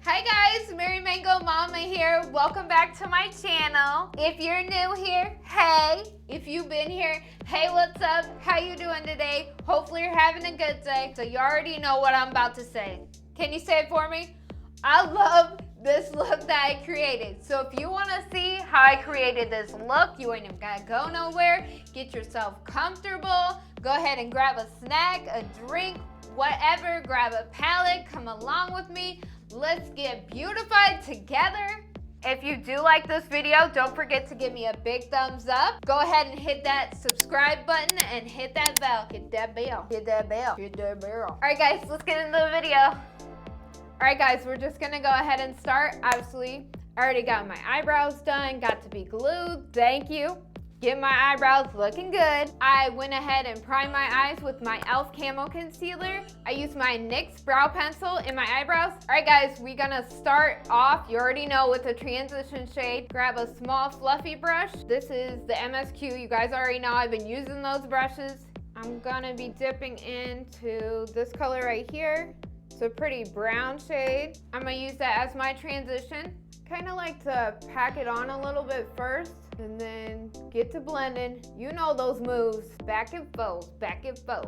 Hi guys, Mary Mango Mama here. Welcome back to my channel. If you're new here, hey. If you've been here, hey, what's up? How you doing today? Hopefully you're having a good day. So you already know what I'm about to say. Can you say it for me? I love this look that I created. So if you want to see how I created this look, you ain't even gotta go nowhere. Get yourself comfortable. Go ahead and grab a snack, a drink, whatever. Grab a palette, come along with me. Let's get beautified together. If you do like this video, don't forget to give me a big thumbs up. Go ahead and hit that subscribe button and hit that bell. Hit that bell. Hit that bell. Hit that bell. All right, guys, let's get into the video. All right, guys, we're just gonna go ahead and start. Obviously, I already got my eyebrows done, got to be glued. Thank you. Get my eyebrows looking good. I went ahead and primed my eyes with my e.l.f. Camo Concealer. I used my NYX brow pencil in my eyebrows. All right, guys, we're gonna start off, you already know, with a transition shade. Grab a small fluffy brush. This is the MSQ. You guys already know I've been using those brushes. I'm gonna be dipping into this color right here. It's a pretty brown shade. I'm gonna use that as my transition. Kind of like to pack it on a little bit first and then get to blending. You know those moves, back and forth, back and forth.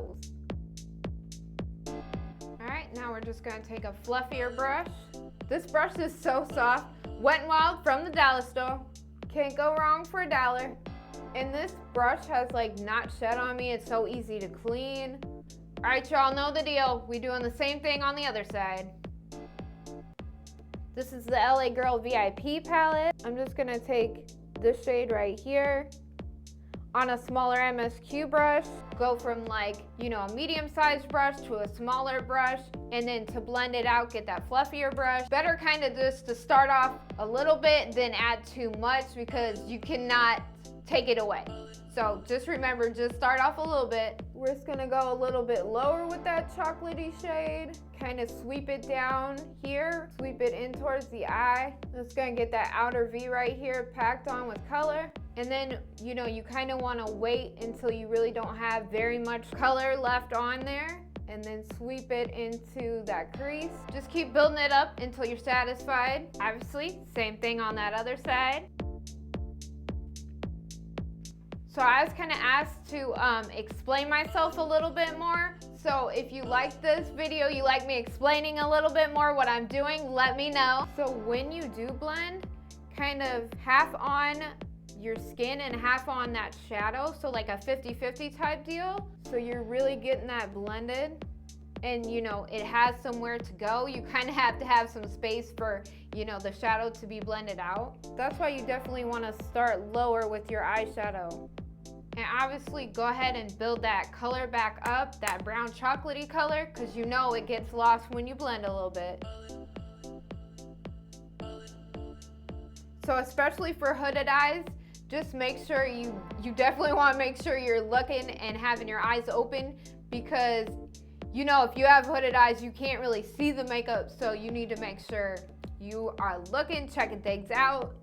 All right, now we're just gonna take a fluffier brush. This brush is so soft. Wet n Wild from the dollar store. Can't go wrong for $1. And this brush has like not shed on me. It's so easy to clean. All right, y'all know the deal. We doing the same thing on the other side. This is the LA Girl VIP palette. I'm just gonna take this shade right here on a smaller MSQ brush. Go from like, you know, a medium-sized brush to a smaller brush, and then to blend it out, get that fluffier brush. Better kind of just to start off a little bit than add too much because you cannot take it away. So just remember, just start off a little bit. We're just gonna go a little bit lower with that chocolatey shade. Kind of sweep it down here, sweep it in towards the eye. Just gonna get that outer V right here packed on with color. And then, you know, you kind of wanna wait until you really don't have very much color left on there, and then sweep it into that crease. Just keep building it up until you're satisfied. Obviously, same thing on that other side. So I was kind of asked to explain myself a little bit more. So if you like this video, you like me explaining a little bit more what I'm doing, let me know. So when you do blend, kind of half on your skin and half on that shadow. So like a 50-50 type deal. So you're really getting that blended. And you know, it has somewhere to go. You kind of have to have some space for, you know, the shadow to be blended out. That's why you definitely want to start lower with your eyeshadow. And obviously go ahead and build that color back up, that brown chocolatey color, because you know it gets lost when you blend a little bit. So especially for hooded eyes, just make sure you definitely want to make sure you're looking and having your eyes open, because you know, if you have hooded eyes, you can't really see the makeup, so you need to make sure you are looking, checking things out.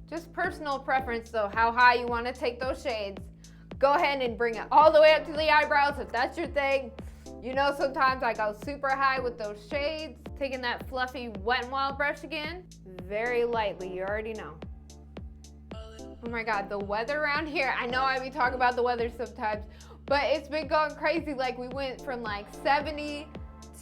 Just personal preference though, how high you want to take those shades. Go ahead and bring it all the way up to the eyebrows if that's your thing. You know, sometimes I go super high with those shades. Taking that fluffy Wet n Wild brush again, very lightly, you already know. Oh my God, the weather around here, I know I be talking about the weather sometimes, but it's been going crazy. Like we went from like 70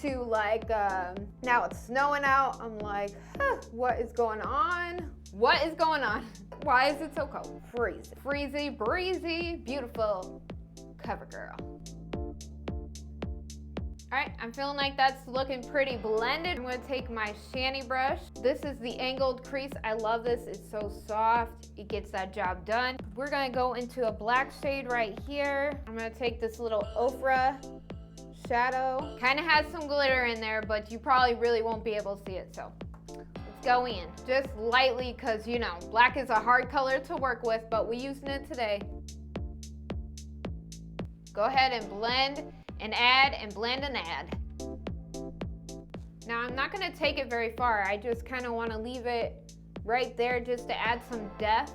to like, now it's snowing out. I'm like, huh, what is going on? What is going on? Why is it so cold? Freezing. Freezy, breezy, beautiful cover girl. All right, I'm feeling like that's looking pretty blended. I'm gonna take my Shanny brush. This is the angled crease. I love this, it's so soft. It gets that job done. We're gonna go into a black shade right here. I'm gonna take this little Ofra shadow. Kind of has some glitter in there, but you probably really won't be able to see it, so let's go in. Just lightly, because you know, black is a hard color to work with, but we're using it today. Go ahead and blend and add and blend and add. Now I'm not gonna take it very far. I just kind of want to leave it right there just to add some depth.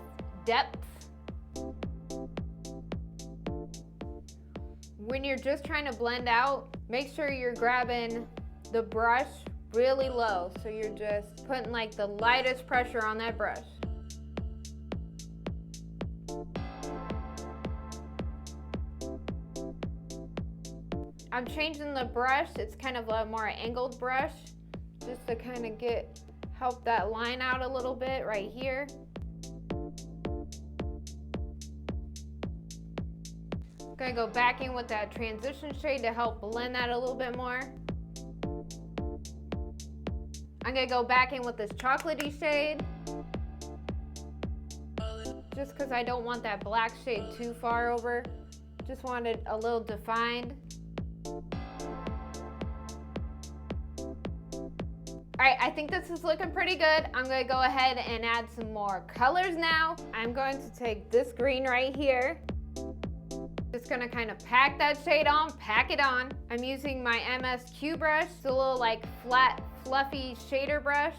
When you're just trying to blend out, make sure you're grabbing the brush really low. So you're just putting like the lightest pressure on that brush. I'm changing the brush. It's kind of a more angled brush just to kind of help that line out a little bit right here. I'm gonna go back in with that transition shade to help blend that a little bit more. I'm gonna go back in with this chocolatey shade just because I don't want that black shade too far over. Just want it a little defined. All right, I think this is looking pretty good. I'm gonna go ahead and add some more colors now. I'm going to take this green right here. Just gonna kind of pack that shade on, pack it on. I'm using my MSQ brush. It's a little like flat, fluffy shader brush.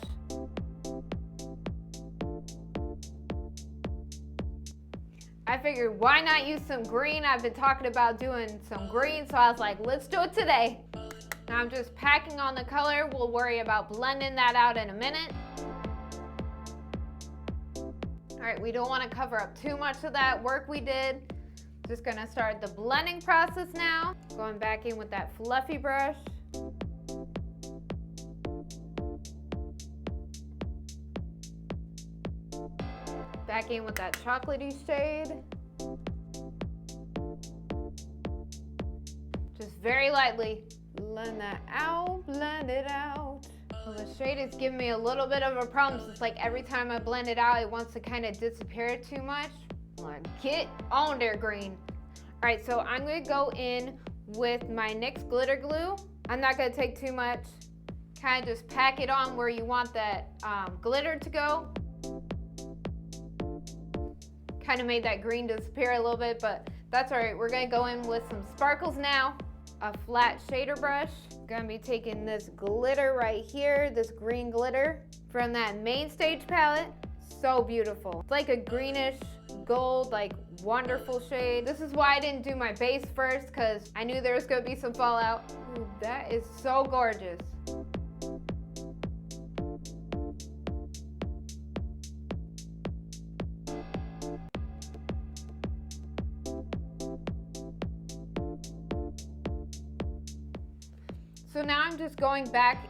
I figured why not use some green? I've been talking about doing some green, so I was like, let's do it today. Now I'm just packing on the color. We'll worry about blending that out in a minute. All right, we don't want to cover up too much of that work we did. Just gonna start the blending process now. Going back in with that fluffy brush. Back in with that chocolatey shade. Just very lightly. Blend that out, blend it out. Well, the shade is giving me a little bit of a problem. So it's like every time I blend it out, it wants to kind of disappear too much. I'm like, get on there, green. All right, so I'm gonna go in with my NYX glitter glue. I'm not gonna take too much. Kind of just pack it on where you want that glitter to go. Kind of made that green disappear a little bit, but that's all right. We're gonna go in with some sparkles now. A flat shader brush. Gonna be taking this glitter right here, this green glitter from that main stage palette. So beautiful. It's like a greenish gold, like wonderful shade. This is why I didn't do my base first, because I knew there was gonna be some fallout. Ooh, that is so gorgeous. So now I'm just going back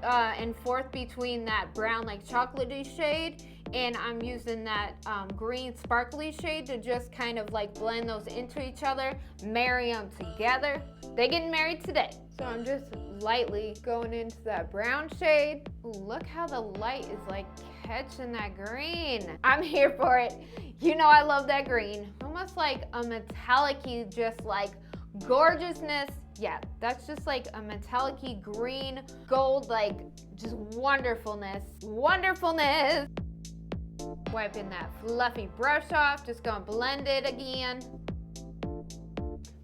and forth between that brown like chocolatey shade and I'm using that green sparkly shade to just kind of like blend those into each other, marry them together. They're getting married today. So I'm just lightly going into that brown shade. Ooh, look how the light is like catching that green. I'm here for it. You know I love that green. Almost like a metallic-y, just like gorgeousness. Yeah, that's just like a metallic-y green, gold, like just wonderfulness. Wonderfulness. Wiping that fluffy brush off, just gonna blend it again.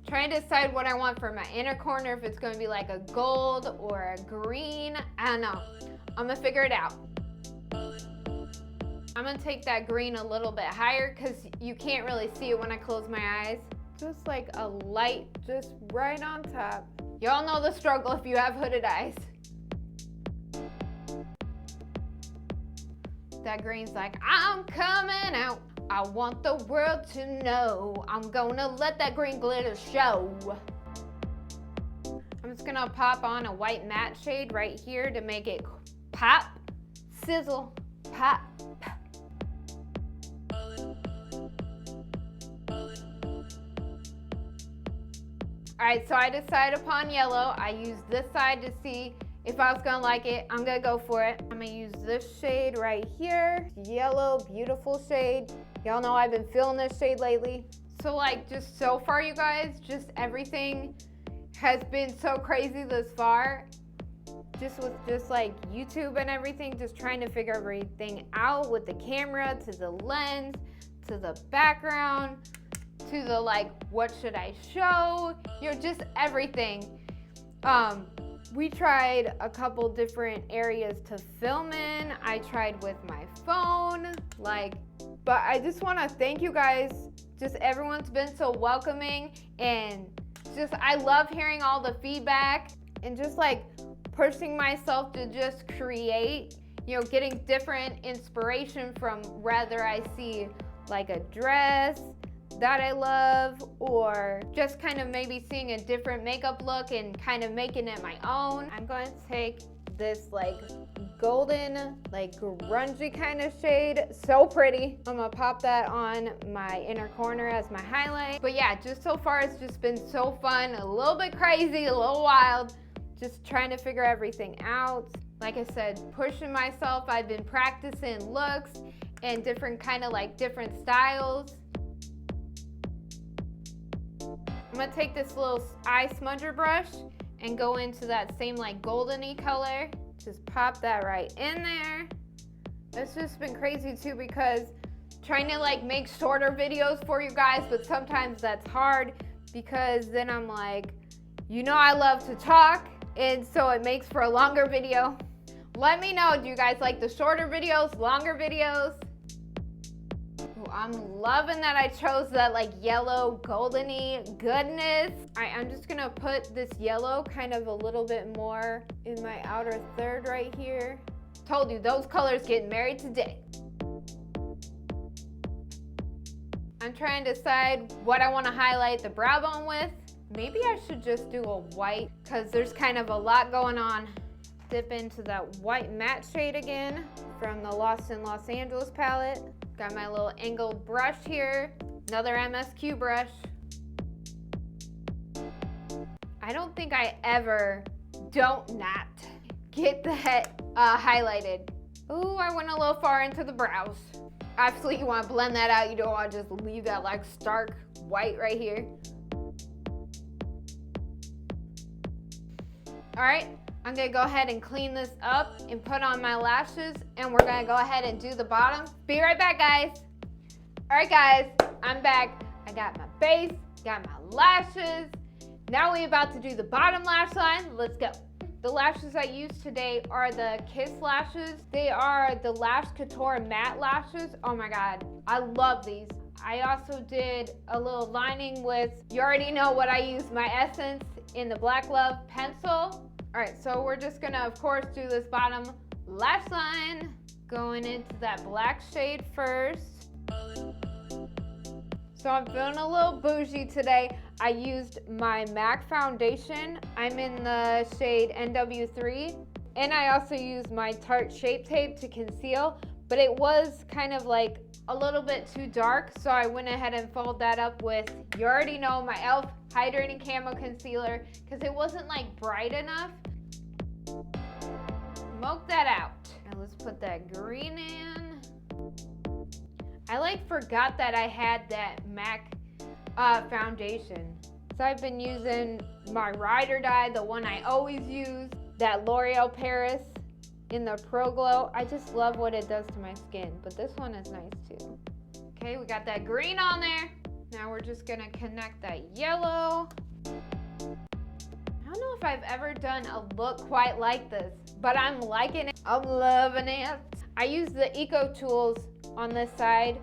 Trying to decide what I want for my inner corner, if it's gonna be like a gold or a green. I don't know. I'm gonna figure it out. I'm gonna take that green a little bit higher because you can't really see it when I close my eyes. Just like a light, just right on top. Y'all know the struggle if you have hooded eyes. That green's like, I'm coming out. I want the world to know. I'm gonna let that green glitter show. I'm just gonna pop on a white matte shade right here to make it pop, sizzle, pop, pop. All right, so I decided upon yellow. I used this side to see if I was gonna like it. I'm gonna go for it. I'm gonna use this shade right here. Yellow, beautiful shade. Y'all know I've been feeling this shade lately. So like just so far, you guys, just everything has been so crazy this far. Just with just like YouTube and everything, just trying to figure everything out with the camera, to the lens, to the background, to the like, what should I show? You know, just everything. We tried a couple different areas to film in. I tried with my phone, but I just want to thank you guys. Just everyone's been so welcoming, and just I love hearing all the feedback and just like pushing myself to just create, you know, getting different inspiration from whether I see like a dress that I love, or just kind of maybe seeing a different makeup look and kind of making it my own. I'm going to take this like golden, like grungy kind of shade, so pretty. I'm gonna pop that on my inner corner as my highlight. But yeah, just so far it's just been so fun, a little bit crazy, a little wild, just trying to figure everything out. Like I said, pushing myself. I've been practicing looks and different kind of like different styles. I'm gonna take this little eye smudger brush and go into that same like goldeny color. Just pop that right in there. It's just been crazy too, because trying to like make shorter videos for you guys, but sometimes that's hard because then I'm like, you know, I love to talk, and so it makes for a longer video. Let me know, do you guys like the shorter videos, longer videos? Ooh, I'm loving that I chose that like yellow goldeny goodness. I'm just gonna put this yellow kind of a little bit more in my outer third right here. Told you, those colors getting married today. I'm trying to decide what I want to highlight the brow bone with. Maybe I should just do a white, because there's kind of a lot going on. Dip into that white matte shade again from the Lost in Los Angeles palette. Got my little angled brush here, another MSQ brush. I don't think I ever don't not get that highlighted. Ooh, I went a little far into the brows. Obviously you want to blend that out. You don't want to just leave that like stark white right here. All right, I'm gonna go ahead and clean this up and put on my lashes, and we're gonna go ahead and do the bottom. Be right back, guys. All right, guys, I'm back. I got my base, got my lashes. Now we're about to do the bottom lash line. Let's go. The lashes I use today are the Kiss lashes. They are the Lash Couture matte lashes. Oh my God, I love these. I also did a little lining with, you already know what I use, my Essence in the Black Love pencil. All right, so we're just gonna, of course, do this bottom lash line. Going into that black shade first. So I'm feeling a little bougie today. I used my MAC foundation. I'm in the shade NW3. And I also used my Tarte Shape Tape to conceal, but it was kind of like a little bit too dark, so I went ahead and followed that up with, you already know, my e.l.f. Hydrating Camo Concealer, because it wasn't like bright enough. Smoke that out. Now let's put that green in. I like forgot that I had that MAC foundation. So I've been using my Ride or Die, the one I always use, that L'Oreal Paris in the Pro Glow. I just love what it does to my skin, but this one is nice too. Okay, we got that green on there. Now we're just gonna connect that yellow. I don't know if I've ever done a look quite like this, but I'm liking it. I'm loving it. I use the Eco Tools on this side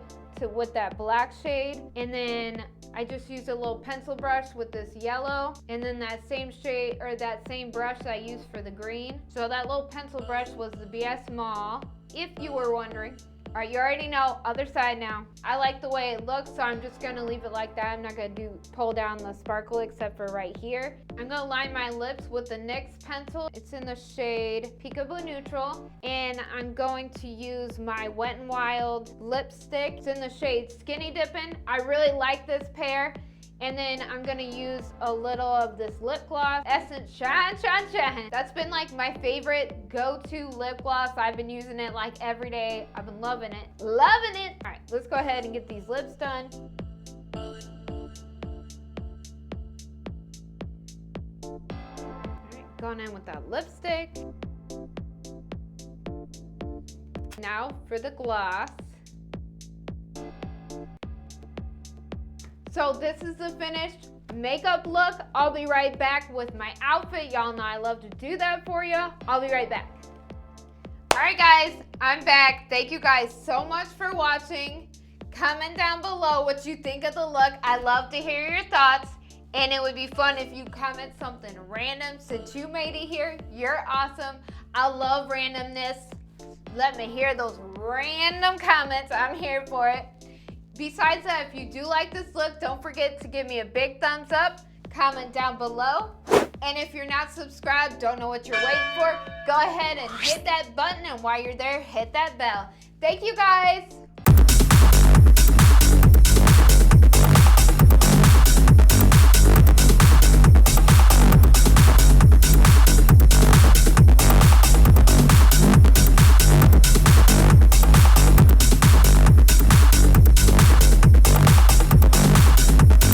with that black shade, and then I just use a little pencil brush with this yellow, and then that same shade, or that same brush that I used for the green. So that little pencil brush was the BS Mall, if you were wondering. All right, you already know, other side now. I like the way it looks, so I'm just gonna leave it like that. I'm not gonna pull down the sparkle except for right here. I'm gonna line my lips with the NYX pencil. It's in the shade Peekaboo Neutral, and I'm going to use my Wet n Wild lipstick. It's in the shade Skinny Dippin'. I really like this pair. And then I'm gonna use a little of this lip gloss, Essence Shine, Shine, Shine. That's been like my favorite go-to lip gloss. I've been using it like every day. I've been loving it, loving it. All right, let's go ahead and get these lips done. All right, going in with that lipstick. Now for the gloss. So this is the finished makeup look. I'll be right back with my outfit. Y'all know I love to do that for you. I'll be right back. All right, guys, I'm back. Thank you guys so much for watching. Comment down below what you think of the look. I love to hear your thoughts. And it would be fun if you comment something random since you made it here. You're awesome. I love randomness. Let me hear those random comments. I'm here for it. Besides that, if you do like this look, don't forget to give me a big thumbs up. Comment down below. And if you're not subscribed, don't know what you're waiting for, go ahead and hit that button. And while you're there, hit that bell. Thank you guys.